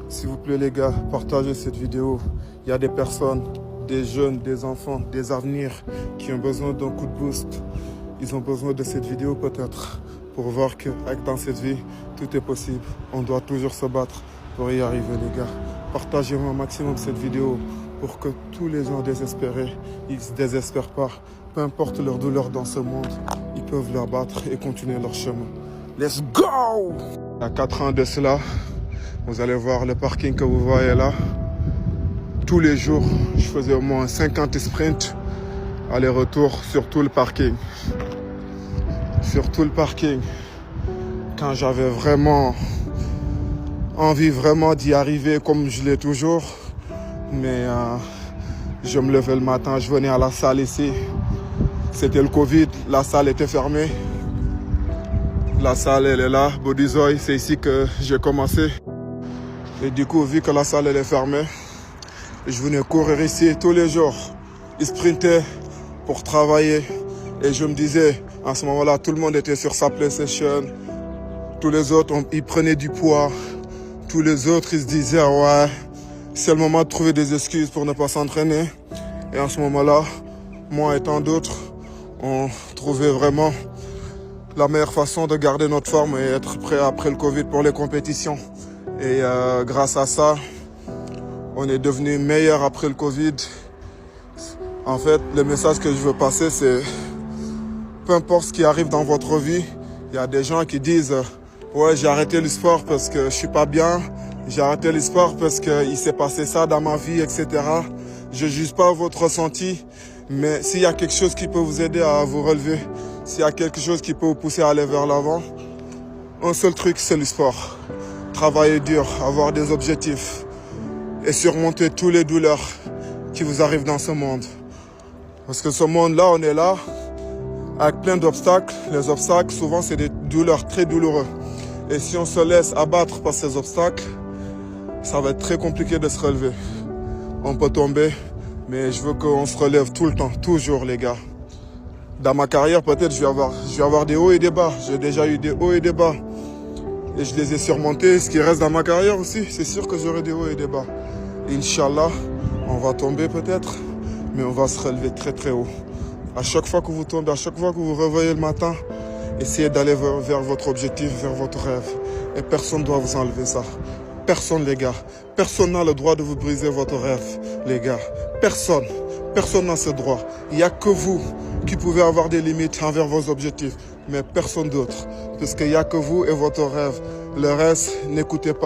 S'il vous plaît les gars, partagez cette vidéo. Il y a des personnes, des jeunes, des enfants, des avenirs qui ont besoin d'un coup de boost. Ils ont besoin de cette vidéo peut-être pour voir que dans cette vie, tout est possible. On doit toujours se battre pour y arriver les gars. Partagez un maximum cette vidéo pour que tous les gens désespérés, ils ne se désespèrent pas. Peu importe leur douleur dans ce monde, ils peuvent leur battre et continuer leur chemin. Let's go! Il y a 4 ans de cela, vous allez voir le parking que vous voyez là. Tous les jours, je faisais au moins 50 sprints aller-retour sur tout le parking. Sur tout le parking. Quand j'avais vraiment envie d'y arriver comme je l'ai toujours. Mais je me levais le matin, je venais à la salle ici. C'était le Covid, la salle était fermée. La salle, elle est là, Bodizoy, c'est ici que j'ai commencé. Et du coup, vu que la salle, elle est fermée, je venais courir ici tous les jours. Je sprintais pour travailler. Et je me disais, à ce moment-là, tout le monde était sur sa PlayStation. Tous les autres, ils prenaient du poids. Tous les autres, ils se disaient, ouais, c'est le moment de trouver des excuses pour ne pas s'entraîner. Et à ce moment-là, moi et tant d'autres, on trouvait vraiment la meilleure façon de garder notre forme et être prêt après le Covid pour les compétitions. Et grâce à ça, on est devenu meilleur après le Covid. En fait, le message que je veux passer, c'est peu importe ce qui arrive dans votre vie, il y a des gens qui disent ouais, j'ai arrêté le sport parce que je suis pas bien, j'ai arrêté le sport parce qu'il s'est passé ça dans ma vie, etc. Je juge pas votre ressenti, mais s'il y a quelque chose qui peut vous aider à vous relever, s'il y a quelque chose qui peut vous pousser à aller vers l'avant, un seul truc, c'est le sport. Travailler dur, avoir des objectifs et surmonter toutes les douleurs qui vous arrivent dans ce monde. Parce que ce monde-là, on est là avec plein d'obstacles. Les obstacles, souvent, c'est des douleurs très douloureuses. Et si on se laisse abattre par ces obstacles, ça va être très compliqué de se relever. On peut tomber, mais je veux qu'on se relève tout le temps, toujours les gars. Dans ma carrière, peut-être, je vais avoir des hauts et des bas. J'ai déjà eu des hauts et des bas. Et je les ai surmontés. Ce qui reste dans ma carrière aussi, c'est sûr que j'aurai des hauts et des bas. Inch'Allah, on va tomber peut-être, mais on va se relever très très haut. À chaque fois que vous tombez, à chaque fois que vous vous réveillez le matin, essayez d'aller vers votre objectif, vers votre rêve. Et personne ne doit vous enlever ça. Personne, les gars. Personne n'a le droit de vous briser votre rêve, les gars. Personne. Personne n'a ce droit. Il n'y a que vous qui pouvez avoir des limites envers vos objectifs, mais personne d'autre. Parce qu'il n'y a que vous et votre rêve. Le reste, n'écoutez pas.